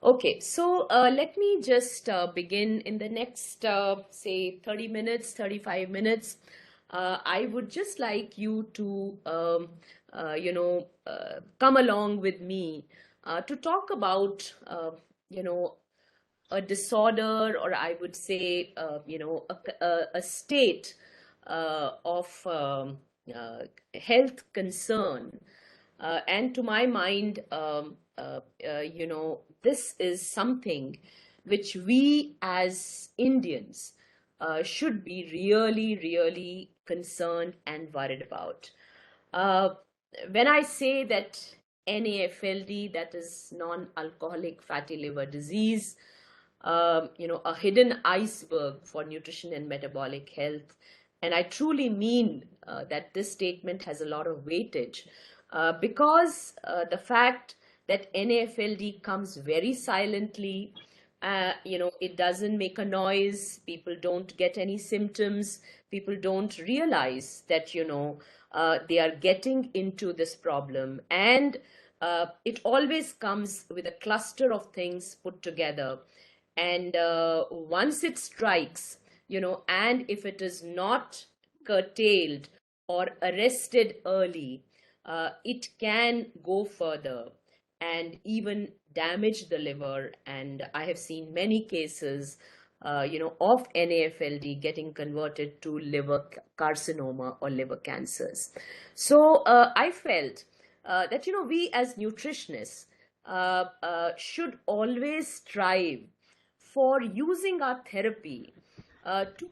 Okay, so let me just begin in the next, say, 30 minutes, 35 minutes. I would just like you to, come along with me to talk about, you know, a disorder, or I would say, a state of health concern. And to my mind, this is something which we as Indians should be really, really concerned and worried about. Uh, when I say that NAFLD, that is non-alcoholic fatty liver disease, a hidden iceberg for nutrition and metabolic health. And I truly mean that this statement has a lot of weightage because the fact that NAFLD comes very silently, it doesn't make a noise, people don't get any symptoms, people don't realize that, they are getting into this problem. And it always comes with a cluster of things put together. And once it strikes, and if it is not curtailed or arrested early, it can go further and even damage the liver. And I have seen many cases, of NAFLD getting converted to liver carcinoma or liver cancers. So I felt that, we as nutritionists should always strive for using our therapy to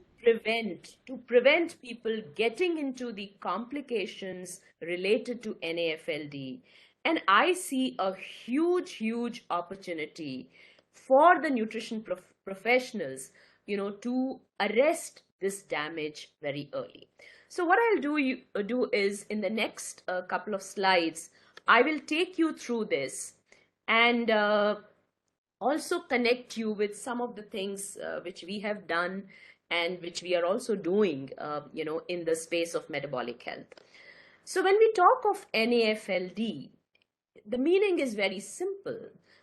prevent people getting into the complications related to NAFLD. And I see a huge opportunity for the nutrition professionals, to arrest this damage very early. So what I'll do is, in the next couple of slides, I will take you through this and also connect you with some of the things which we have done and which we are also doing, in the space of metabolic health. So when we talk of NAFLD, the meaning is very simple.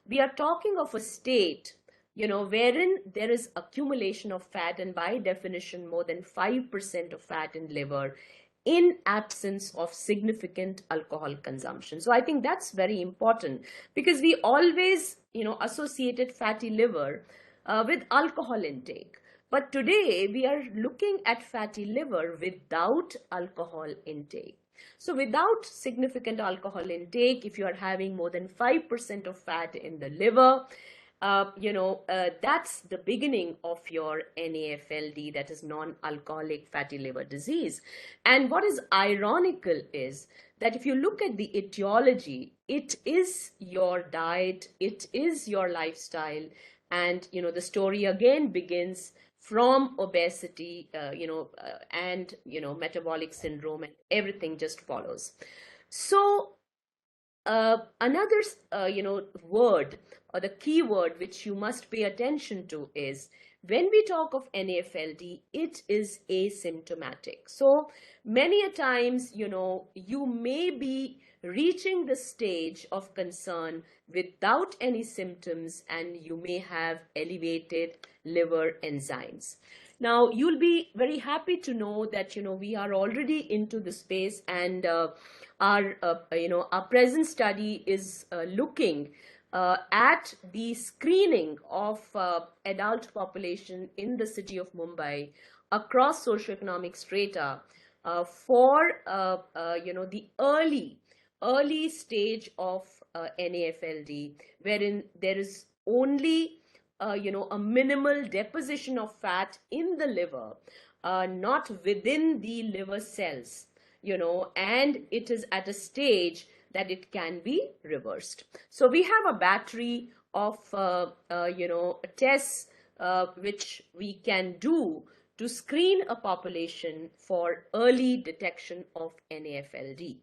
We are talking of a state, wherein there is accumulation of fat, and by definition, more than 5% of fat in liver in absence of significant alcohol consumption. So I think that's very important, because we always, associated fatty liver with alcohol intake. But today we are looking at fatty liver without alcohol intake. So without significant alcohol intake, if you are having more than 5% of fat in the liver, that's the beginning of your NAFLD, that is non-alcoholic fatty liver disease. And what is ironical is that if you look at the etiology, it is your diet, it is your lifestyle, and the story again begins from obesity, and metabolic syndrome, and everything just follows. So another word, or the key word which you must pay attention to, is when we talk of NAFLD, it is asymptomatic. So many a times, you may be reaching the stage of concern without any symptoms, and you may have elevated liver enzymes. Now, you'll be very happy to know that, we are already into the space, and our present study is looking at the screening of adult population in the city of Mumbai across socioeconomic strata for the early stage of NAFLD, wherein there is only a minimal deposition of fat in the liver, not within the liver cells, and it is at a stage that it can be reversed. So we have a battery of tests which we can do to screen a population for early detection of NAFLD.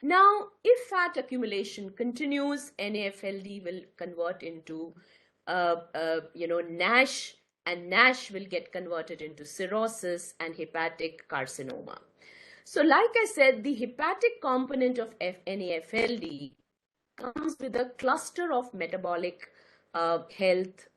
Now, if fat accumulation continues, NAFLD will convert into NASH, and NASH will get converted into cirrhosis and hepatic carcinoma. So like I said, the hepatic component of NAFLD comes with a cluster of metabolic health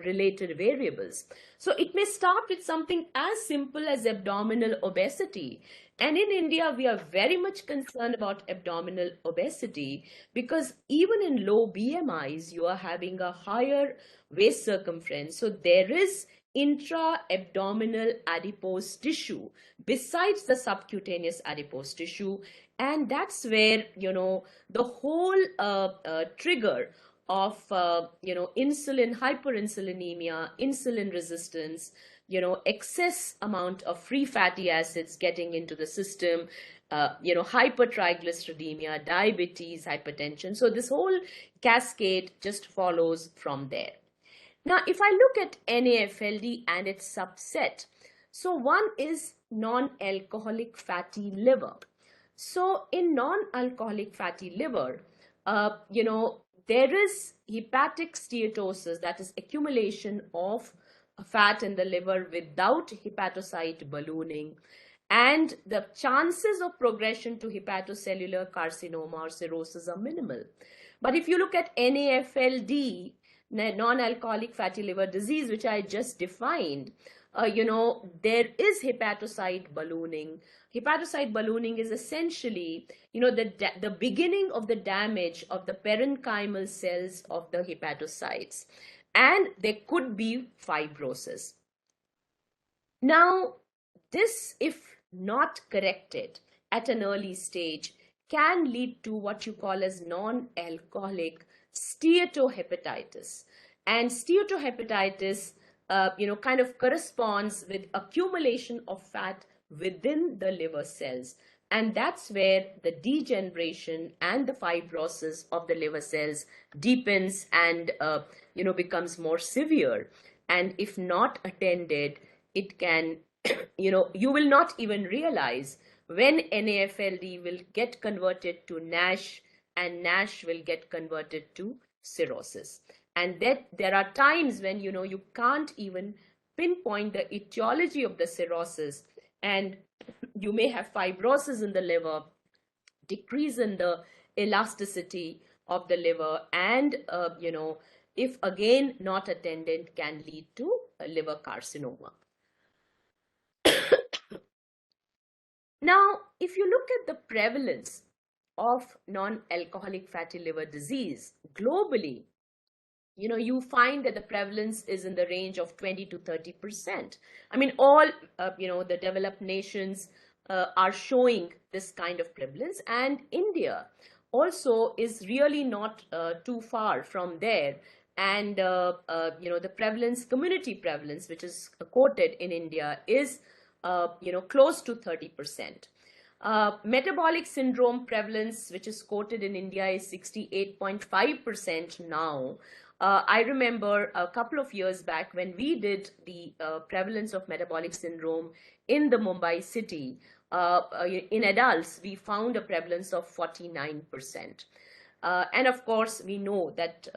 related variables. So it may start with something as simple as abdominal obesity. And in India, we are very much concerned about abdominal obesity because even in low BMIs, you are having a higher waist circumference. So there is intra-abdominal adipose tissue besides the subcutaneous adipose tissue. And that's where, the whole trigger of, insulin, hyperinsulinemia, insulin resistance, excess amount of free fatty acids getting into the system, hypertriglyceridemia, diabetes, hypertension. So this whole cascade just follows from there. Now, if I look at NAFLD and its subset, so one is non-alcoholic fatty liver. So in non-alcoholic fatty liver, there is hepatic steatosis, that is accumulation of fat in the liver without hepatocyte ballooning. And the chances of progression to hepatocellular carcinoma or cirrhosis are minimal. But if you look at NAFLD, non-alcoholic fatty liver disease, which I just defined, there is hepatocyte ballooning. Hepatocyte ballooning is essentially, the beginning of the damage of the parenchymal cells of the hepatocytes. And there could be fibrosis. Now, this, if not corrected at an early stage, can lead to what you call as non-alcoholic steatohepatitis. And steatohepatitis, kind of corresponds with accumulation of fat within the liver cells. And that's where the degeneration and the fibrosis of the liver cells deepens and, becomes more severe. And if not attended, it can, you will not even realize when NAFLD will get converted to NASH, and NASH will get converted to cirrhosis. And that there are times when, you can't even pinpoint the etiology of the cirrhosis, and you may have fibrosis in the liver, decrease in the elasticity of the liver, and, if again not attended, can lead to a liver carcinoma. Now, if you look at the prevalence of non-alcoholic fatty liver disease globally, you find that the prevalence is in the range of 20 to 30%. I mean, all, the developed nations are showing this kind of prevalence, and India also is really not too far from there. And, the prevalence, community prevalence, which is quoted in India is, close to 30%. Metabolic syndrome prevalence, which is quoted in India, is 68.5% now. I remember a couple of years back when we did the prevalence of metabolic syndrome in the Mumbai city, in adults, we found a prevalence of 49%. And of course, we know that,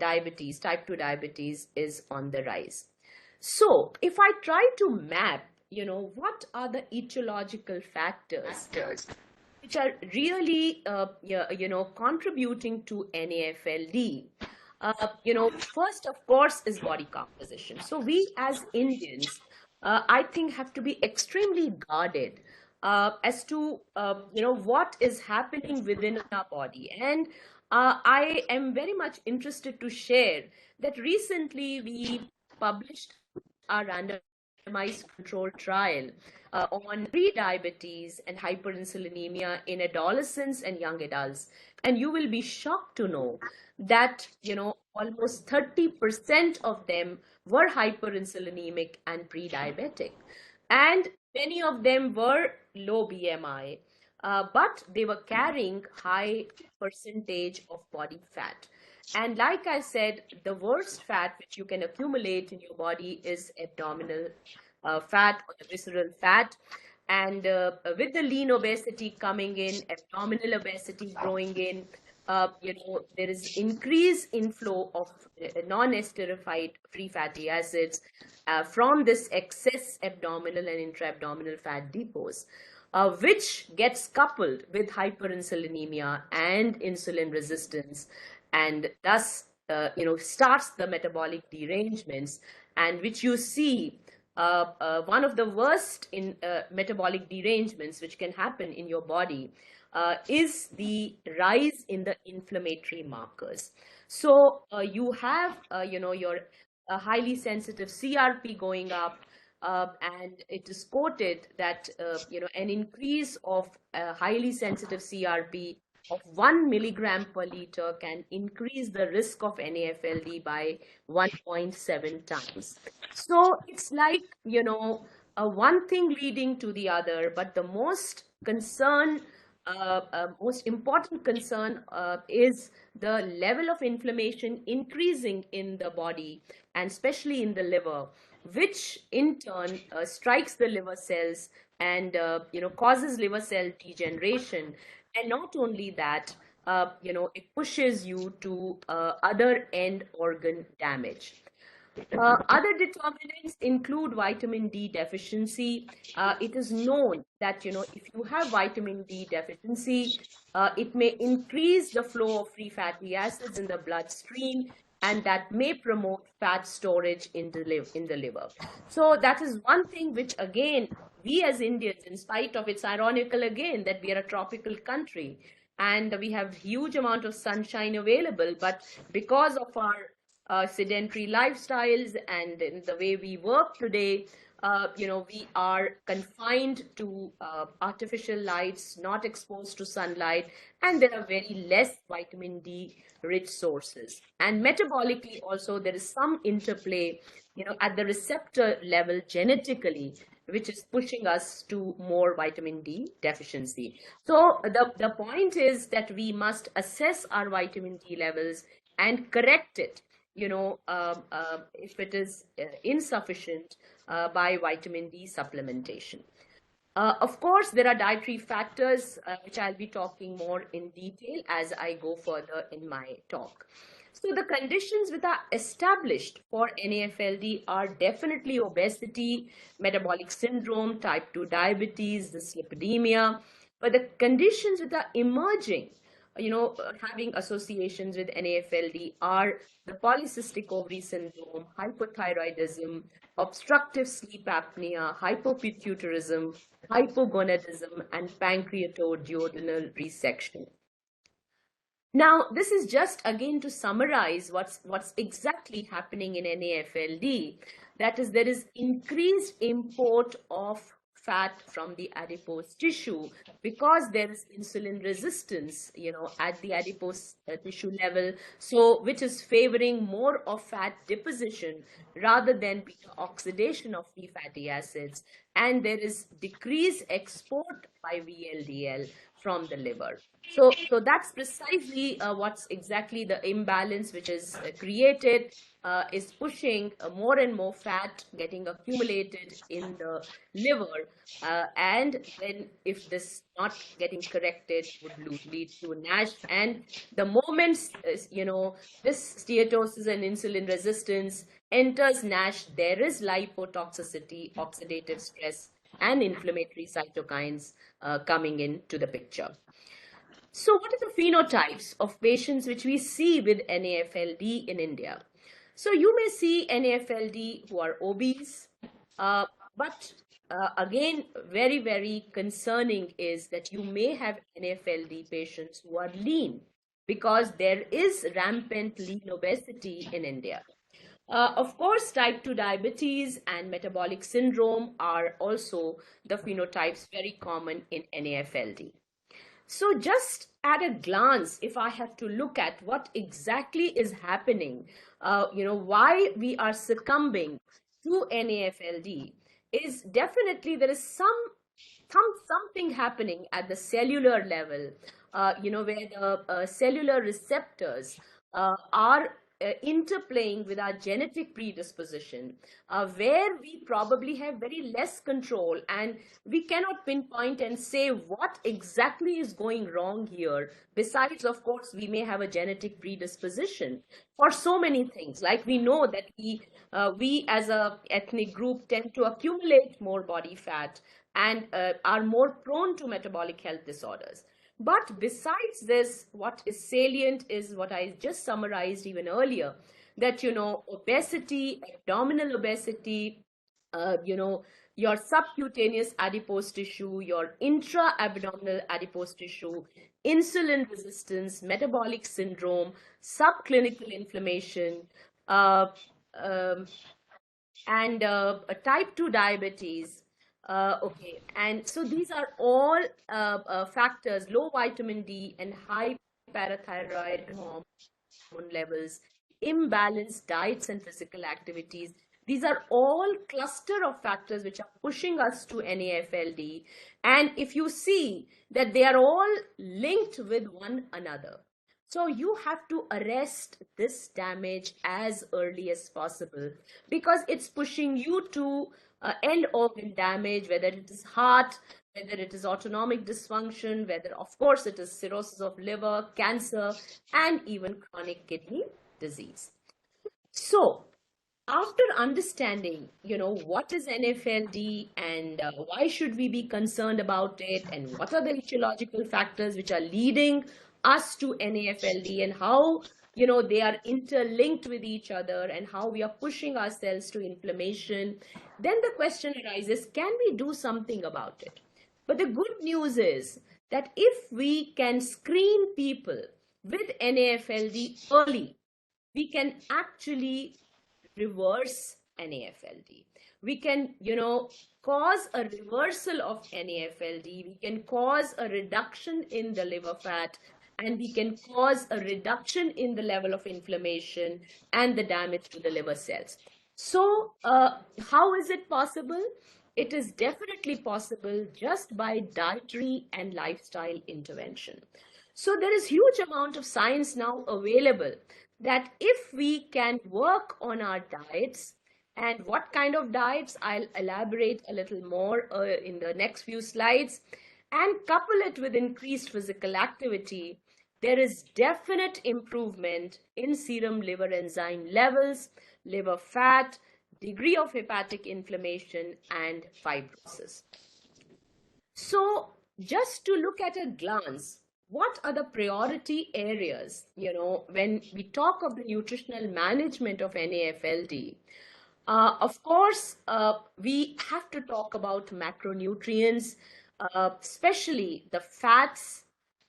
diabetes, type 2 diabetes is on the rise. So if I try to map, what are the etiological factors which are really, contributing to NAFLD? First, of course, is body composition. So we as Indians, I think, have to be extremely guarded as to, what is happening within our body. And I am very much interested to share that recently we published our randomized control trial on pre-diabetes and hyperinsulinemia in adolescents and young adults. And you will be shocked to know that, almost 30% of them were hyperinsulinemic and pre-diabetic. And many of them were low BMI, but they were carrying high percentage of body fat. And like I said, the worst fat which you can accumulate in your body is abdominal fat or the visceral fat. And with the lean obesity coming in, abdominal obesity growing in, there is increased inflow of non-esterified free fatty acids from this excess abdominal and intra-abdominal fat depots. which gets coupled with hyperinsulinemia and insulin resistance, and thus, starts the metabolic derangements, and which you see one of the worst in metabolic derangements which can happen in your body is the rise in the inflammatory markers. So you have, your highly sensitive CRP going up, and it is quoted that, an increase of highly sensitive CRP of 1 milligram per liter can increase the risk of NAFLD by 1.7 times. So it's like, one thing leading to the other, but the most most important concern is the level of inflammation increasing in the body, and especially in the liver, which in turn strikes the liver cells and causes liver cell degeneration. And not only that, it pushes you to other end organ damage. Other determinants include vitamin D deficiency. It is known that, if you have vitamin D deficiency, it may increase the flow of free fatty acids in the bloodstream, and that may promote fat storage in the liver. So that is one thing which, again, we as Indians, in spite of, it's ironical again that we are a tropical country and we have huge amount of sunshine available, but because of our sedentary lifestyles and in the way we work today, we are confined to artificial lights, not exposed to sunlight, and there are very less vitamin D rich sources. And metabolically also, there is some interplay, at the receptor level genetically, which is pushing us to more vitamin D deficiency. So the point is that we must assess our vitamin D levels and correct it, if it is insufficient, by vitamin D supplementation. Of course, there are dietary factors, which I'll be talking more in detail as I go further in my talk. So the conditions which are established for NAFLD are definitely obesity, metabolic syndrome, type 2 diabetes, dyslipidemia. But the conditions which are emerging, having associations with NAFLD are the polycystic ovary syndrome, hypothyroidism, obstructive sleep apnea, hypopituitarism, hypogonadism, and pancreatoduodenal resection. Now, this is just again to summarize what's exactly happening in NAFLD. That is, there is increased import of fat from the adipose tissue because there is insulin resistance, at the adipose tissue level, so which is favoring more of fat deposition rather than beta oxidation of free fatty acids, and there is decreased export by VLDL from the liver. So that's precisely what's exactly the imbalance which is created, is pushing more and more fat getting accumulated in the liver, and then if this not getting corrected would lead to NASH. And the moment this steatosis and insulin resistance enters NASH, there is lipotoxicity, oxidative stress, and inflammatory cytokines coming into the picture. So what are the phenotypes of patients which we see with NAFLD in India? So you may see NAFLD who are obese, but again, very, very concerning is that you may have NAFLD patients who are lean, because there is rampant lean obesity in India. Of course, type 2 diabetes and metabolic syndrome are also the phenotypes very common in NAFLD. So just at a glance, if I have to look at what exactly is happening, why we are succumbing to NAFLD, is definitely there is something happening at the cellular level, where the cellular receptors are interplaying with our genetic predisposition, where we probably have very less control, and we cannot pinpoint and say what exactly is going wrong here. Besides, of course, we may have a genetic predisposition for so many things. Like we know that we as a ethnic group tend to accumulate more body fat and are more prone to metabolic health disorders. But besides this, what is salient is what I just summarized even earlier, that, obesity, abdominal obesity, your subcutaneous adipose tissue, your intra-abdominal adipose tissue, insulin resistance, metabolic syndrome, subclinical inflammation, and type 2 diabetes. Okay, and so these are all factors, low vitamin D and high parathyroid hormone levels, imbalanced diets and physical activities. These are all cluster of factors which are pushing us to NAFLD. And if you see that they are all linked with one another, so you have to arrest this damage as early as possible, because it's pushing you to end organ damage, whether it is heart, whether it is autonomic dysfunction, whether, of course, it is cirrhosis of liver, cancer, and even chronic kidney disease. So after understanding, what is NAFLD and why should we be concerned about it, and what are the etiological factors which are leading us to NAFLD, and how, they are interlinked with each other, and how we are pushing ourselves to inflammation, then the question arises, can we do something about it? But the good news is that if we can screen people with NAFLD early, we can actually reverse NAFLD. We can, cause a reversal of NAFLD. We can cause a reduction in the liver fat, and we can cause a reduction in the level of inflammation and the damage to the liver cells. So how is it possible? It is definitely possible just by dietary and lifestyle intervention. So there is huge amount of science now available that if we can work on our diets, and what kind of diets, I'll elaborate a little more in the next few slides, and couple it with increased physical activity, there is definite improvement in serum liver enzyme levels, liver fat, degree of hepatic inflammation, and fibrosis. So just to look at a glance, what are the priority areas, when we talk of the nutritional management of NAFLD? Of course, we have to talk about macronutrients, especially the fats,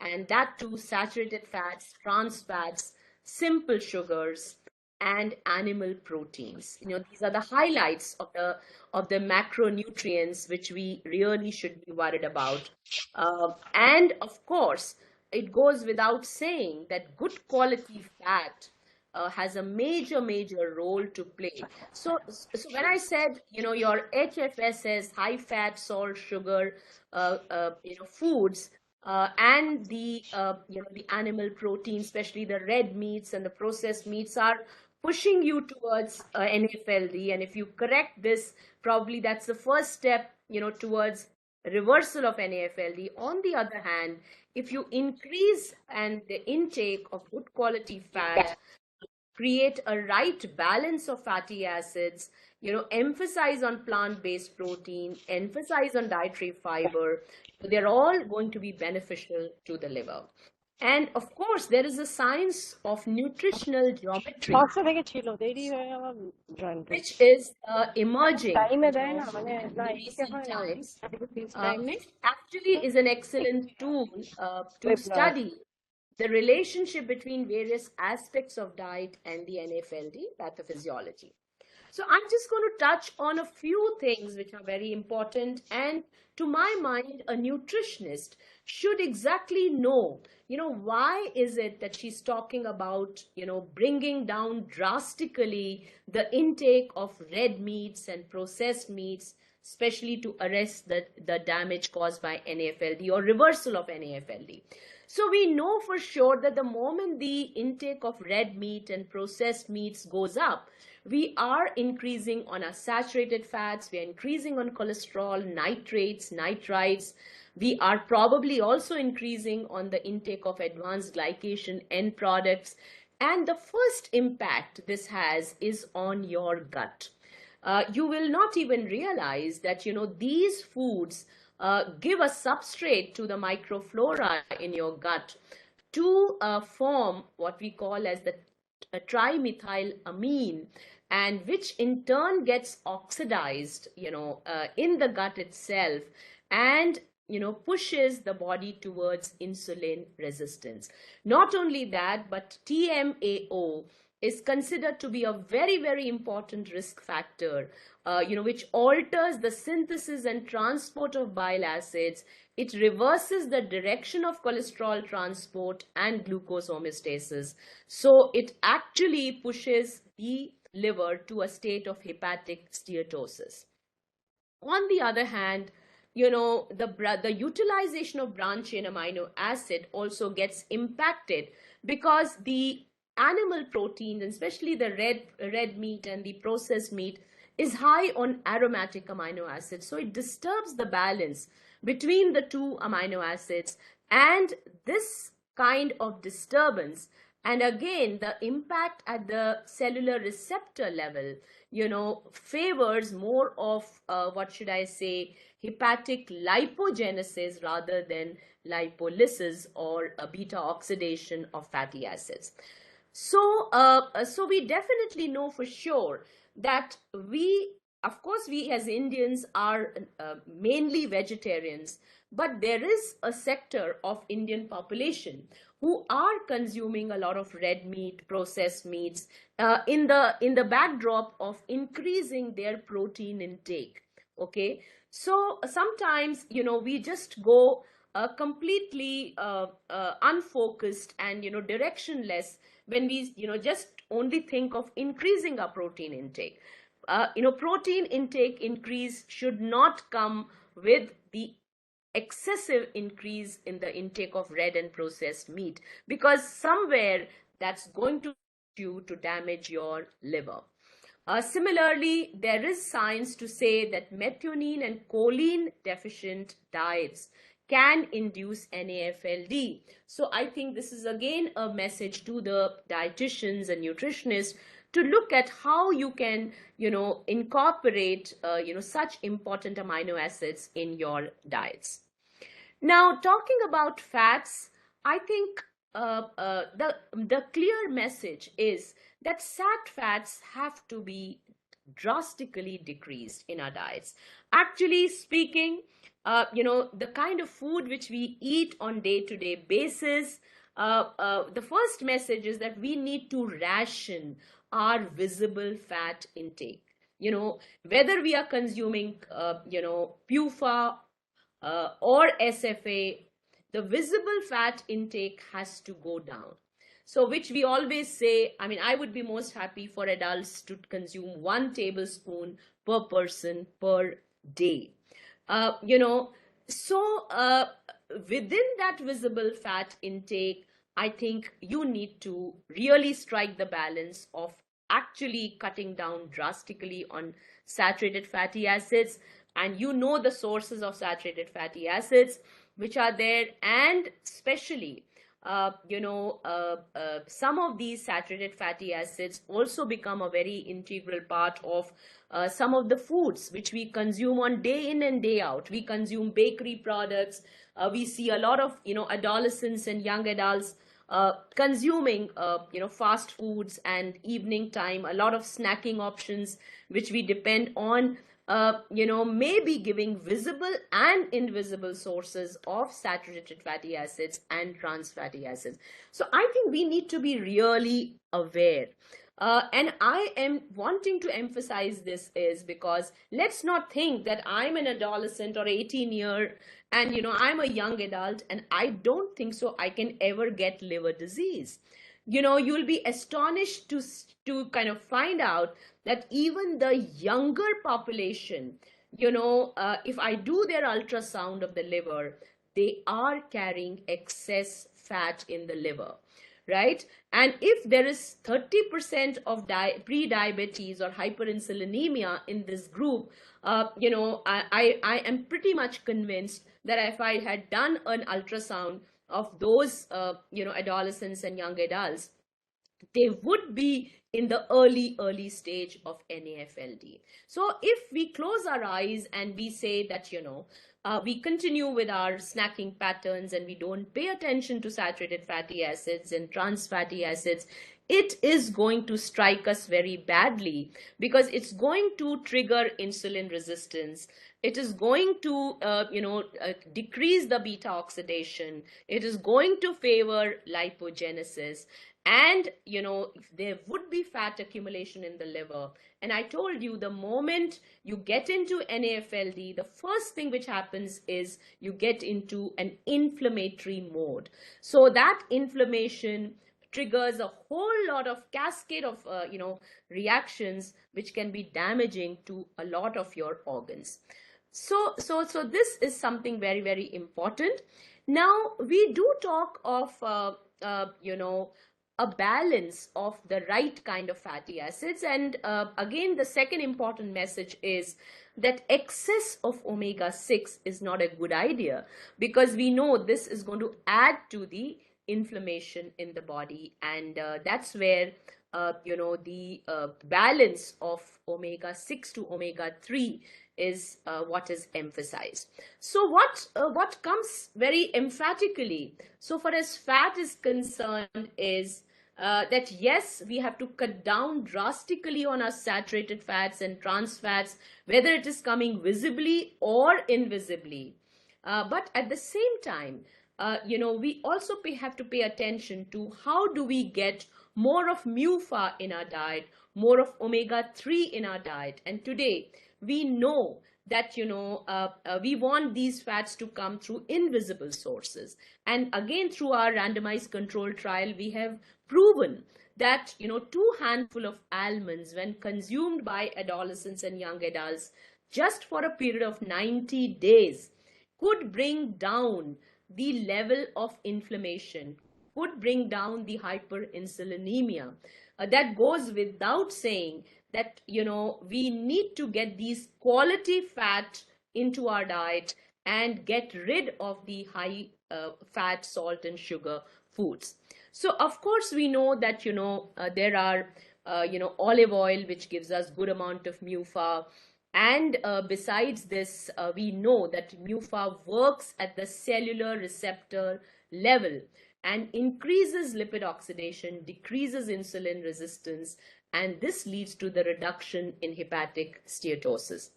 and that too saturated fats, trans fats, simple sugars, and animal proteins. These are the highlights of the macronutrients which we really should be worried about. And of course, it goes without saying that good quality fat has a major role to play. So when I said, your HFSS, high fat, salt, sugar, foods, and the animal protein, especially the red meats and the processed meats, are pushing you towards NAFLD. And if you correct this, probably that's the first step, towards reversal of NAFLD. On the other hand, if you increase the intake of good quality fat, create a right balance of fatty acids, emphasize on plant-based protein, emphasize on dietary fiber, they're all going to be beneficial to the liver. And of course, there is a science of nutritional geometry, which is emerging in recent times. Which actually is an excellent tool to study the relationship between various aspects of diet and the NAFLD pathophysiology. So I'm just going to touch on a few things which are very important. And to my mind, a nutritionist should exactly know, why is it that she's talking about, bringing down drastically the intake of red meats and processed meats, especially to arrest the damage caused by NAFLD or reversal of NAFLD. So we know for sure that the moment the intake of red meat and processed meats goes up, we are increasing on our saturated fats, we are increasing on cholesterol, nitrates, nitrites. We are probably also increasing on the intake of advanced glycation end products. And the first impact this has is on your gut. You will not even realize that, these foods give a substrate to the microflora in your gut to form what we call as the trimethylamine, and which in turn gets oxidized, in the gut itself, and pushes the body towards insulin resistance. Not only that, but TMAO is considered to be a very, very important risk factor, which alters the synthesis and transport of bile acids. It reverses the direction of cholesterol transport and glucose homeostasis. So it actually pushes the liver to a state of hepatic steatosis. On the other hand, the utilization of branched chain amino acid also gets impacted because the animal protein, especially the red meat and the processed meat, is high on aromatic amino acids. So it disturbs the balance between the two amino acids, and this kind of disturbance, and again the impact at the cellular receptor level, favors more of what should I say, hepatic lipogenesis rather than lipolysis or beta oxidation of fatty acids. So we definitely know for sure that of course, we as Indians are mainly vegetarians, but there is a sector of Indian population who are consuming a lot of red meat, processed meats, in the backdrop of increasing their protein intake. Okay, so sometimes we just go completely unfocused and directionless when we just only think of increasing our protein intake. Protein intake increase should not come with the excessive increase in the intake of red and processed meat, because somewhere that's going to damage your liver. Similarly, there is science to say that methionine and choline deficient diets can induce NAFLD. So I think this is again a message to the dietitians and nutritionists to look at how you can, incorporate, such important amino acids in your diets. Now, talking about fats, I think the clear message is that sat fats have to be drastically decreased in our diets. Actually speaking, the kind of food which we eat on day-to-day basis, the first message is that we need to ration our visible fat intake. Whether we are consuming, PUFA or SFA, the visible fat intake has to go down. So which we always say, I would be most happy for adults to consume 1 tablespoon per person per day. So within that visible fat intake, I think you need to really strike the balance of actually cutting down drastically on saturated fatty acids. And the sources of saturated fatty acids which are there, and especially some of these saturated fatty acids also become a very integral part of some of the foods which we consume on day in and day out. We consume bakery products. We see a lot of adolescents and young adults consuming fast foods, and evening time a lot of snacking options which we depend on maybe giving visible and invisible sources of saturated fatty acids and trans fatty acids. So I think we need to be really aware. And I am wanting to emphasize this is because let's not think that I'm an adolescent or 18-year and I'm a young adult and I don't think so I can ever get liver disease. You'll be astonished to kind of find out that even the younger population, if I do their ultrasound of the liver, they are carrying excess fat in the liver, right? And if there is 30% of pre-diabetes or hyperinsulinemia in this group, I am pretty much convinced that if I had done an ultrasound of those, adolescents and young adults, they would be in the early stage of NAFLD. So if we close our eyes and we say that, we continue with our snacking patterns and we don't pay attention to saturated fatty acids and trans fatty acids, it is going to strike us very badly, because it's going to trigger insulin resistance. It is going to, decrease the beta oxidation. It is going to favor lipogenesis. And, there would be fat accumulation in the liver. And I told you, the moment you get into NAFLD, the first thing which happens is you get into an inflammatory mode. So that inflammation triggers a whole lot of cascade of, reactions which can be damaging to a lot of your organs. So this is something very, very important. Now, we do talk of, a balance of the right kind of fatty acids. And again, the second important message is that excess of omega-6 is not a good idea, because we know this is going to add to the inflammation in the body. And that's where, the balance of omega-6 to omega-3 is what is emphasized. So what comes very emphatically, so far as fat is concerned, is that yes, we have to cut down drastically on our saturated fats and trans fats, whether it is coming visibly or invisibly. But at the same time, we also have to pay attention to how do we get more of MUFA in our diet, more of omega-3 in our diet. And today we know that, we want these fats to come through invisible sources. And again, through our randomized control trial, we have proven that, 2 handfuls of almonds, when consumed by adolescents and young adults just for a period of 90 days, could bring down the level of inflammation, could bring down the hyperinsulinemia. That goes without saying that, we need to get these quality fat into our diet and get rid of the high fat, salt and sugar foods. So of course we know that, there are, olive oil, which gives us good amount of MUFA. And besides this, we know that MUFA works at the cellular receptor level and increases lipid oxidation, decreases insulin resistance, and this leads to the reduction in hepatic steatosis.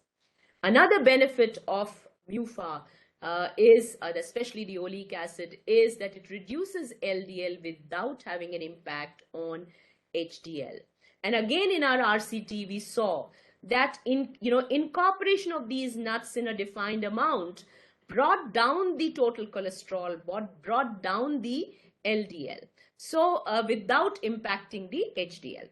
Another benefit of MUFA is, especially the oleic acid, is that it reduces LDL without having an impact on HDL. And again, in our RCT, we saw that incorporation of these nuts in a defined amount brought down the total cholesterol, brought down the LDL, so without impacting the HDL.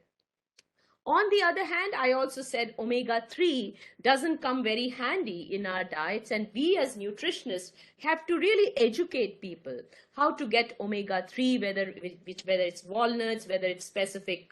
On the other hand, I also said omega-3 doesn't come very handy in our diets, and we as nutritionists have to really educate people how to get omega-3, whether it's walnuts, whether it's specific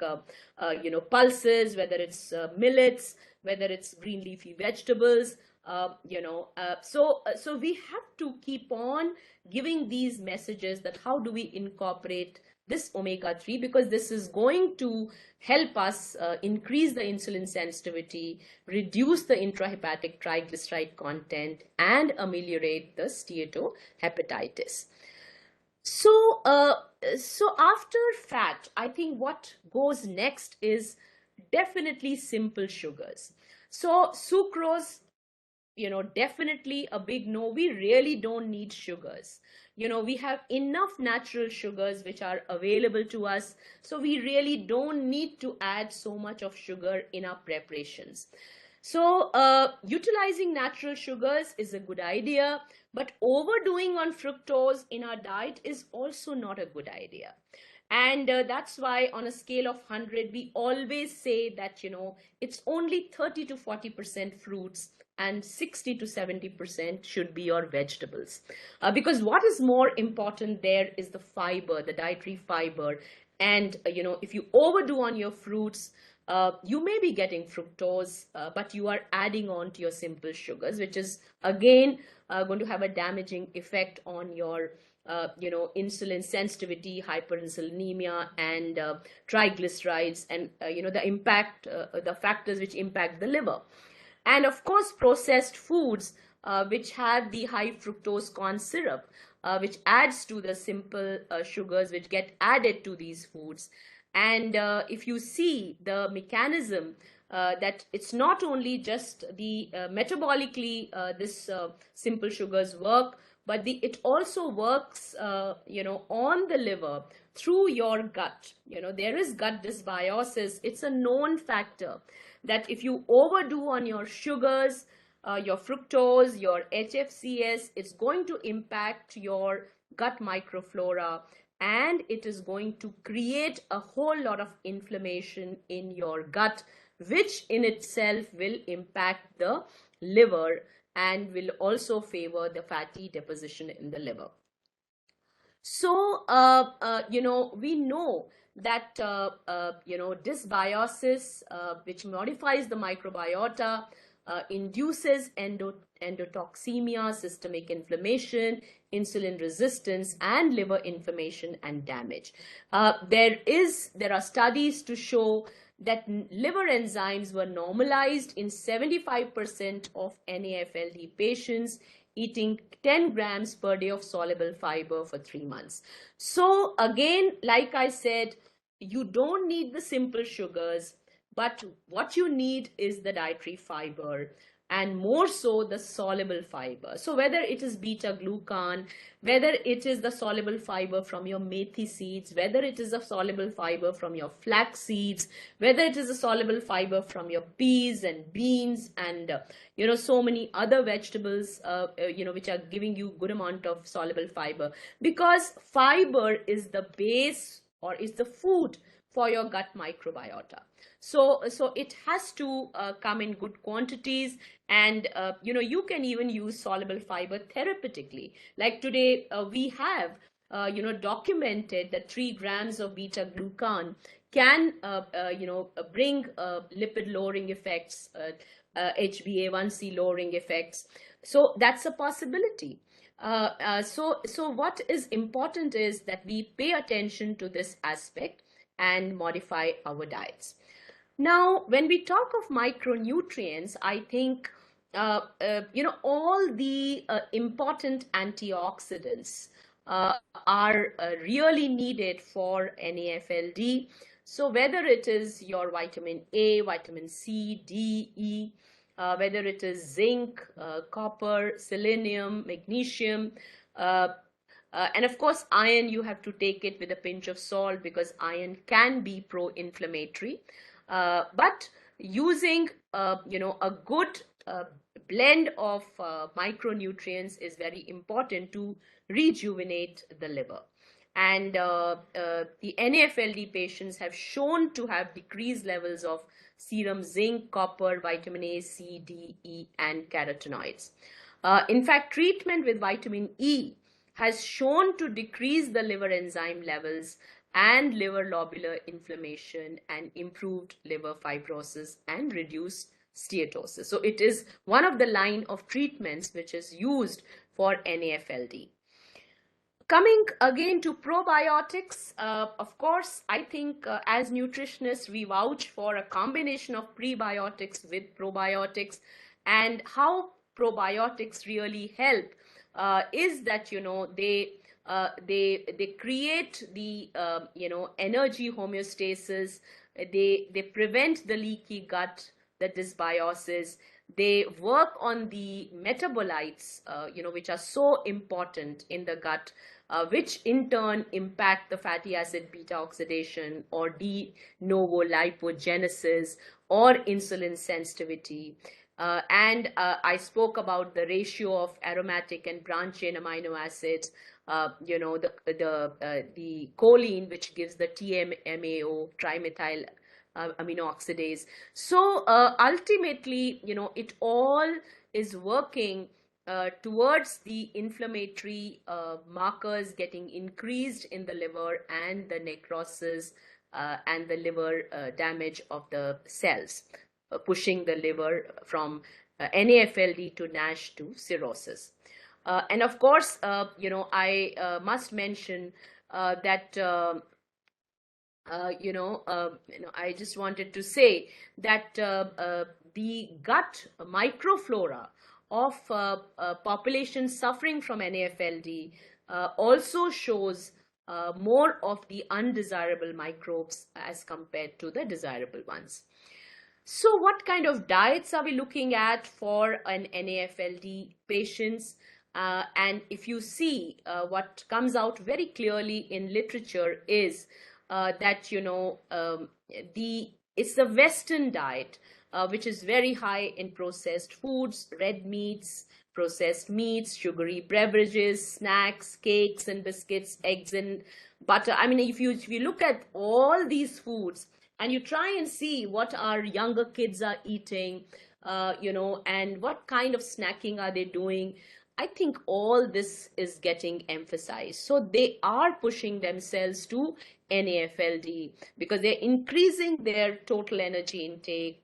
pulses, whether it's millets, whether it's green leafy vegetables. So we have to keep on giving these messages that how do we incorporate this omega-3, because this is going to help us increase the insulin sensitivity, reduce the intrahepatic triglyceride content, and ameliorate the steatohepatitis. So after fat, I think what goes next is definitely simple sugars. So sucrose, definitely a big no. We really don't need sugars. We have enough natural sugars which are available to us. So we really don't need to add so much of sugar in our preparations. So utilizing natural sugars is a good idea, but overdoing on fructose in our diet is also not a good idea. And that's why on a scale of 100, we always say that, it's only 30 to 40% fruits and 60 to 70% should be your vegetables. Because what is more important there is the fiber, the dietary fiber. And, if you overdo on your fruits, you may be getting fructose, but you are adding on to your simple sugars, which is again going to have a damaging effect on your insulin sensitivity, hyperinsulinemia, and triglycerides, and the impact, the factors which impact the liver. And of course, processed foods which have the high fructose corn syrup, which adds to the simple sugars which get added to these foods. And if you see the mechanism, that it's not only just the metabolically this simple sugars work, but it also works on the liver through your gut. There is gut dysbiosis. It's a known factor that if you overdo on your sugars, your fructose, your HFCS, it's going to impact your gut microflora, and it is going to create a whole lot of inflammation in your gut, which in itself will impact the liver and will also favor the fatty deposition in the liver. So, we know that, dysbiosis, which modifies the microbiota, induces endotoxemia, systemic inflammation, insulin resistance, and liver inflammation and damage. There are studies to show that liver enzymes were normalized in 75% of NAFLD patients eating 10 grams per day of soluble fiber for 3 months. So again, like I said, you don't need the simple sugars, but what you need is the dietary fiber, and more so the soluble fiber. So whether it is beta glucan, whether it is the soluble fiber from your methi seeds, whether it is a soluble fiber from your flax seeds, whether it is a soluble fiber from your peas and beans, and so many other vegetables which are giving you good amount of soluble fiber, because fiber is the base or is the food for your gut microbiota. So it has to come in good quantities, and you can even use soluble fiber therapeutically. Like today, we have documented that 3 grams of beta glucan can bring lipid lowering effects, HbA1c lowering effects. So that's a possibility. So what is important is that we pay attention to this aspect and modify our diets. Now, when we talk of micronutrients, I think, all the important antioxidants are really needed for NAFLD. So whether it is your vitamin A, vitamin C, D, E, whether it is zinc, copper, selenium, magnesium, and of course, iron, you have to take it with a pinch of salt because iron can be pro-inflammatory. But using, a good blend of micronutrients is very important to rejuvenate the liver. And the NAFLD patients have shown to have decreased levels of serum zinc, copper, vitamin A, C, D, E, and carotenoids. In fact, treatment with vitamin E has shown to decrease the liver enzyme levels and liver lobular inflammation and improved liver fibrosis and reduced steatosis. So it is one of the line of treatments which is used for NAFLD. Coming again to probiotics, of course, I think as nutritionists, we vouch for a combination of prebiotics with probiotics. And how probiotics really help is that, they create the energy homeostasis. They prevent the leaky gut, the dysbiosis. They work on the metabolites, which are so important in the gut, which in turn impact the fatty acid beta oxidation or de novo lipogenesis or insulin sensitivity. And I spoke about the ratio of aromatic and branch chain amino acids, the choline, which gives the TMAO, trimethyl amino oxidase. So ultimately, it all is working towards the inflammatory markers getting increased in the liver, and the necrosis and the liver damage of the cells, pushing the liver from NAFLD to NASH to cirrhosis. And of course, I must mention that I just wanted to say that the gut microflora of population suffering from NAFLD also shows more of the undesirable microbes as compared to the desirable ones. So what kind of diets are we looking at for an NAFLD patients? And if you see what comes out very clearly in literature is that it's the Western diet which is very high in processed foods, red meats, processed meats, sugary beverages, snacks, cakes and biscuits, eggs and butter. I mean, if you look at all these foods and you try and see what our younger kids are eating, and what kind of snacking are they doing, I think all this is getting emphasized. So they are pushing themselves to NAFLD because they're increasing their total energy intake,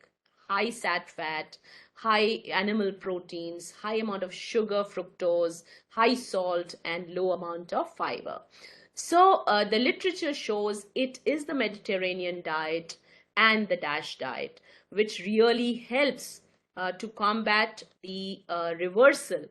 high sat fat, high animal proteins, high amount of sugar, fructose, high salt, and low amount of fiber. So the literature shows it is the Mediterranean diet and the DASH diet which really helps to combat the reversal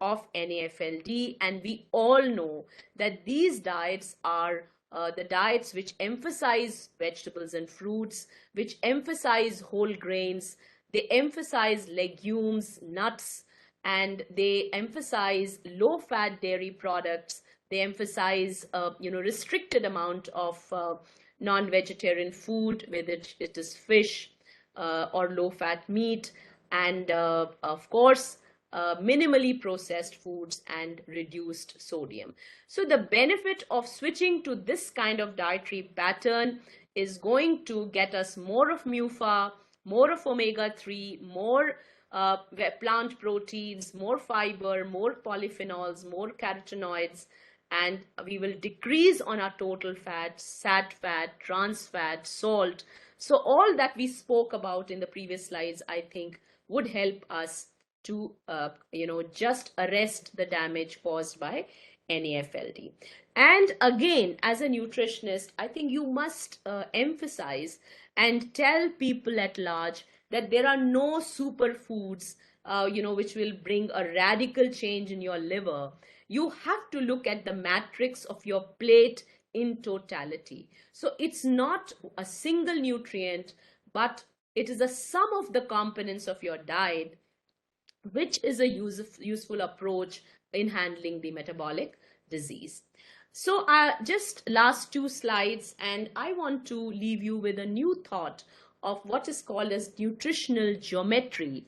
of NAFLD, and we all know that these diets are the diets which emphasize vegetables and fruits, which emphasize whole grains, they emphasize legumes, nuts, and they emphasize low-fat dairy products. They emphasize restricted amount of non-vegetarian food, whether it is fish or low-fat meat, and of course minimally processed foods and reduced sodium. So the benefit of switching to this kind of dietary pattern is going to get us more of MUFA, more of omega-3, more plant proteins, more fiber, more polyphenols, more carotenoids, and we will decrease on our total fat, sat fat, trans fat, salt. So all that we spoke about in the previous slides, I think, would help us to just arrest the damage caused by NAFLD. And again, as a nutritionist, I think you must emphasize and tell people at large that there are no superfoods which will bring a radical change in your liver. You have to look at the matrix of your plate in totality. So it's not a single nutrient, but it is a sum of the components of your diet, which is a useful approach in handling the metabolic disease. So just last two slides, and I want to leave you with a new thought of what is called as nutritional geometry,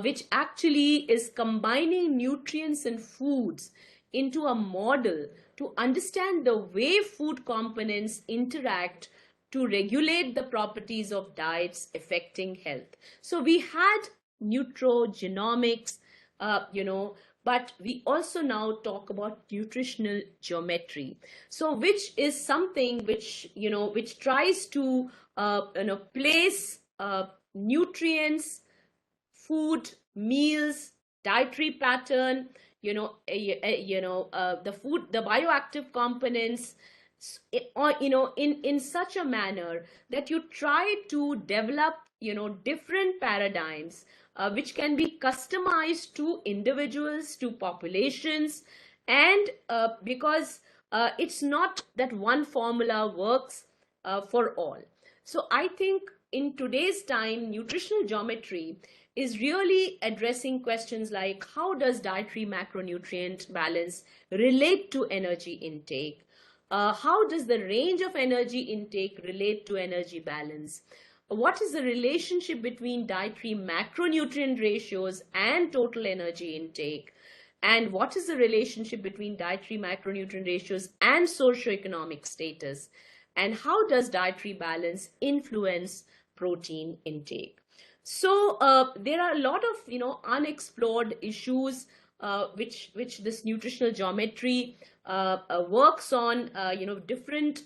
which actually is combining nutrients and foods into a model to understand the way food components interact to regulate the properties of diets affecting health. So we had nutrogenomics, but we also now talk about nutritional geometry. So which is something which tries to place nutrients, food, meals, dietary pattern, the food, the bioactive components, in such a manner that you try to develop different paradigms which can be customized to individuals, to populations, and because it's not that one formula works for all. So I think in today's time, nutritional geometry is really addressing questions like how does dietary macronutrient balance relate to energy intake? How does the range of energy intake relate to energy balance? what is the relationship between dietary macronutrient ratios and total energy intake, and what is the relationship between dietary macronutrient ratios and socioeconomic status, and how does dietary balance influence protein intake. So there are a lot of unexplored issues which this nutritional geometry works on, different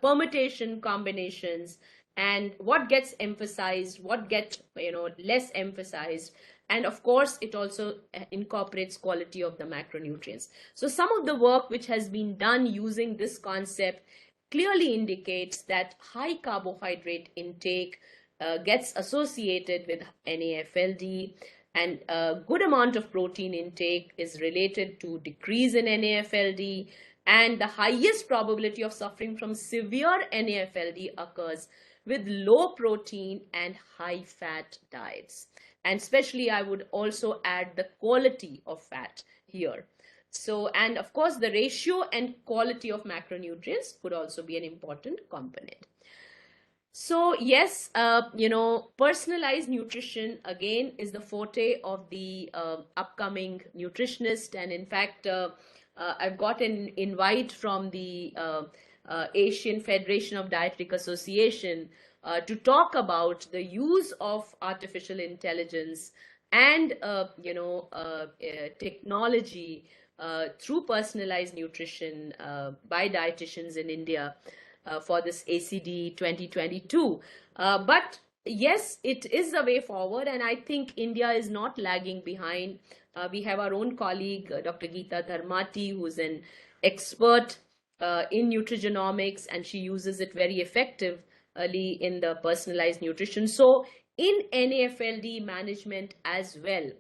permutation combinations, and what gets emphasized, what gets less emphasized, and of course it also incorporates quality of the macronutrients. So some of the work which has been done using this concept clearly indicates that high carbohydrate intake gets associated with NAFLD, and a good amount of protein intake is related to decrease in NAFLD, and the highest probability of suffering from severe NAFLD occurs with low protein and high fat diets. And especially I would also add the quality of fat here. So, and of course the ratio and quality of macronutrients could also be an important component. So yes, personalized nutrition again is the forte of the upcoming nutritionist, and in fact I've got an invite from the Asian Federation of Dietetic Association to talk about the use of artificial intelligence and technology through personalized nutrition by dietitians in India for this ACD 2022. But yes, it is a way forward, and I think India is not lagging behind. We have our own colleague, Dr. Geeta Dharmati, who's an expert in nutrigenomics, and she uses it very effectively in the personalized nutrition. So in NAFLD management as well,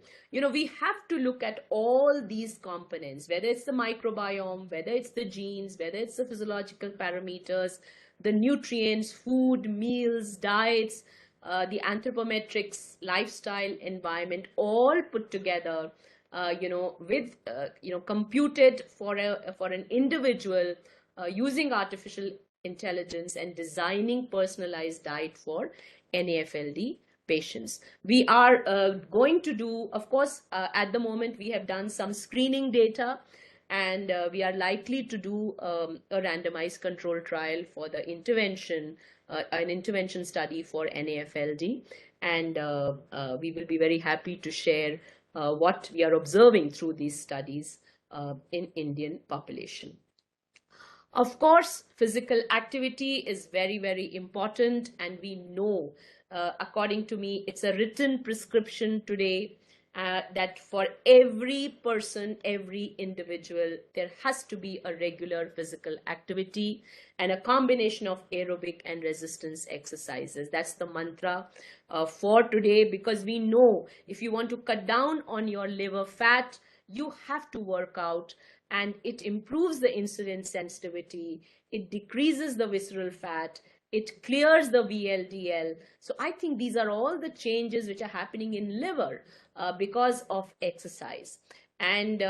we have to look at all these components, whether it's the microbiome, whether it's the genes, whether it's the physiological parameters, the nutrients, food, meals, diets, the anthropometrics, lifestyle, environment, all put together, with computed for an individual using artificial intelligence and designing personalized diet for NAFLD patients. We are going to do, of course, at the moment we have done some screening data, and we are likely to do a randomized control trial for the intervention, an intervention study for NAFLD, and we will be very happy to share what we are observing through these studies in Indian population. Of course, physical activity is very, very important, and we know, according to me, it's a written prescription today that for every person, every individual, there has to be a regular physical activity and a combination of aerobic and resistance exercises. That's the mantra for today, because we know if you want to cut down on your liver fat, you have to work out, and it improves the insulin sensitivity, it decreases the visceral fat, it clears the VLDL. So I think these are all the changes which are happening in liver because of exercise. And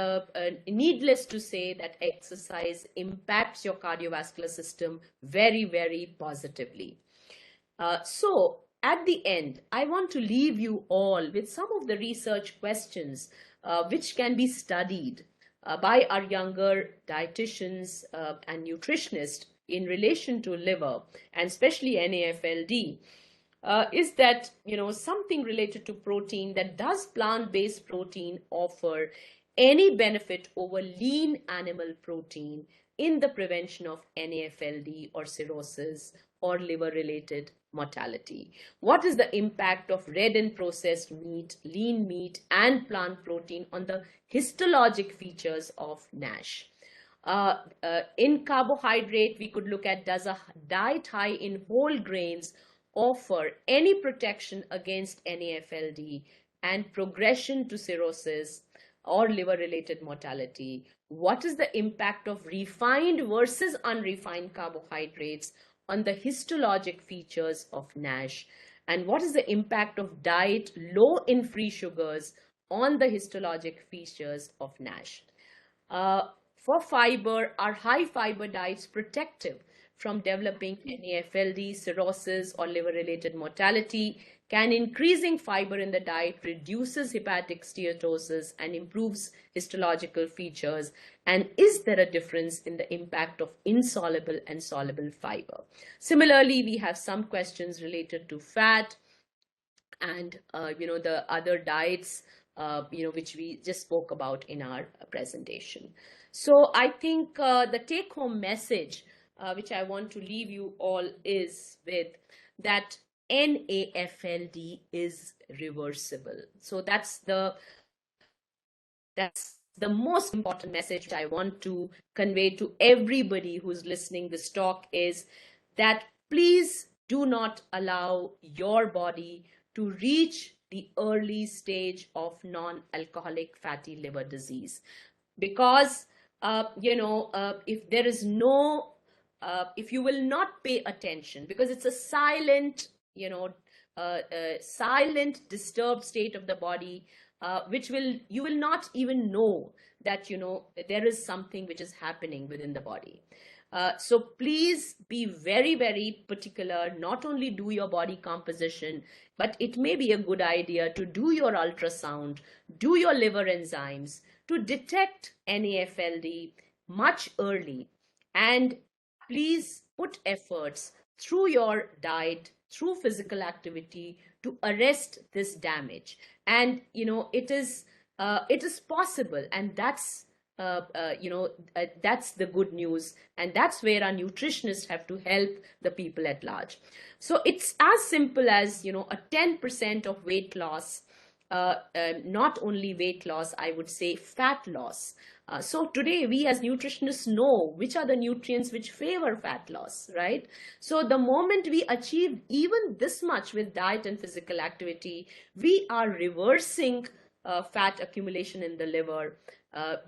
needless to say that exercise impacts your cardiovascular system very, very positively. So at the end, I want to leave you all with some of the research questions which can be studied by our younger dietitians and nutritionists in relation to liver, and especially NAFLD, is that, something related to protein, that does plant-based protein offer any benefit over lean animal protein in the prevention of NAFLD or cirrhosis or liver-related mortality? What is the impact of red and processed meat, lean meat, and plant protein on the histologic features of NASH? In carbohydrate, we could look at, does a diet high in whole grains offer any protection against NAFLD and progression to cirrhosis or liver-related mortality? What is the impact of refined versus unrefined carbohydrates on the histologic features of NASH? And what is the impact of diet low in free sugars on the histologic features of NASH? For fiber, are high fiber diets protective from developing NAFLD, cirrhosis, or liver-related mortality? Can increasing fiber in the diet reduces hepatic steatosis and improves histological features? And is there a difference in the impact of insoluble and soluble fiber? Similarly, we have some questions related to fat and the other diets which we just spoke about in our presentation. So I think the take-home message which I want to leave you all is with that NAFLD is reversible. So that's the most important message I want to convey to everybody who's listening this talk, is that please do not allow your body to reach the early stage of non-alcoholic fatty liver disease. Because, if there is no, if you will not pay attention, because it's a silent, silent, disturbed state of the body, which you will not even know that, there is something which is happening within the body. So please be very, very particular. Not only do your body composition, but it may be a good idea to do your ultrasound, do your liver enzymes to detect NAFLD much early. And please put efforts through your diet, through physical activity to arrest this damage. And, it is possible. And that's that's the good news, and that's where our nutritionists have to help the people at large. So it's as simple as a 10% of weight loss, not only weight loss, I would say fat loss. So today we as nutritionists know which are the nutrients which favor fat loss, right? So the moment we achieve even this much with diet and physical activity, we are reversing fat accumulation in the liver,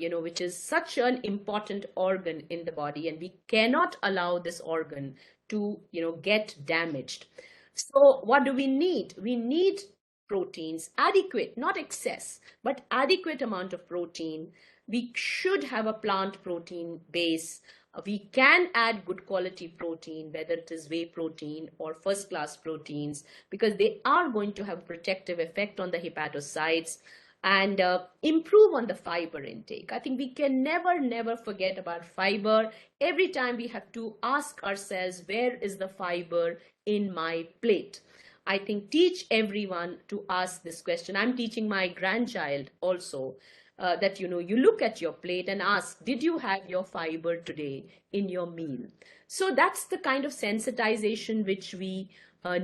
which is such an important organ in the body, and we cannot allow this organ to, get damaged. So what do we need? We need proteins, adequate, not excess, but adequate amount of protein. We should have a plant protein base. We can add good quality protein, whether it is whey protein or first class proteins, because they are going to have a protective effect on the hepatocytes and improve on the fiber intake. I think we can never forget about fiber. Every time we have to ask ourselves, where is the fiber in my plate? I think teach everyone to ask this question. I'm teaching my grandchild also that, you look at your plate and ask, did you have your fiber today in your meal? So that's the kind of sensitization which we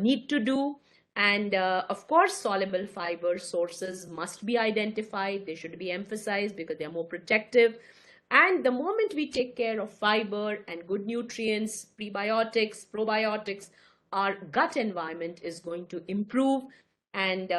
need to do. And of course, soluble fiber sources must be identified. They should be emphasized because they're more protective. And the moment we take care of fiber and good nutrients, prebiotics, probiotics, our gut environment is going to improve. And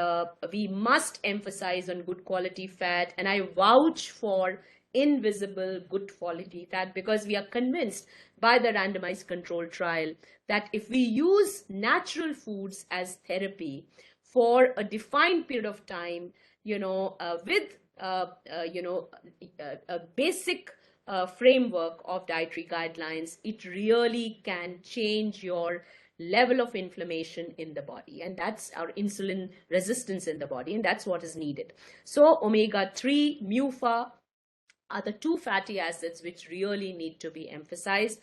we must emphasize on good quality fat. And I vouch for invisible good quality fat, because we are convinced by the randomized control trial that if we use natural foods as therapy for a defined period of time, with a basic framework of dietary guidelines, it really can change your level of inflammation in the body, and that's our insulin resistance in the body, and that's what is needed. So omega-3, MUFA are the two fatty acids which really need to be emphasized.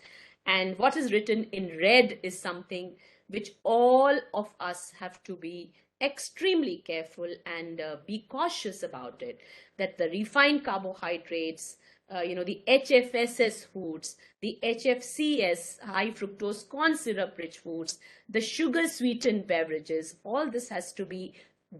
And what is written in red is something which all of us have to be extremely careful and be cautious about it, that the refined carbohydrates, the HFSS foods, the HFCS, high fructose corn syrup rich foods, the sugar sweetened beverages, all this has to be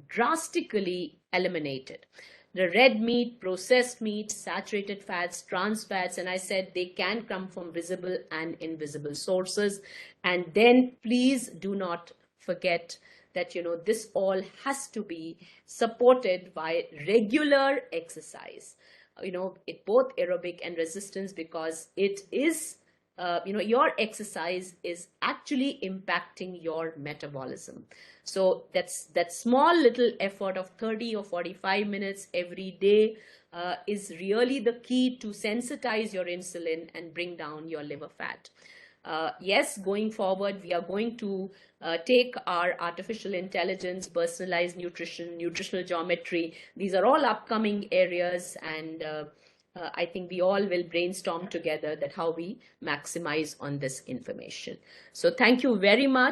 drastically eliminated. The red meat, processed meat, saturated fats, trans fats, and I said they can come from visible and invisible sources. And then please do not forget that, this all has to be supported by regular exercise, it both aerobic and resistance, because it is, your exercise is actually impacting your metabolism. So that small little effort of 30 or 45 minutes every day is really the key to sensitize your insulin and bring down your liver fat. yes, going forward, we are going to take our artificial intelligence, personalized nutrition, nutritional geometry. These are all upcoming areas, and I think we all will brainstorm together that how we maximize on this information. So thank you very much.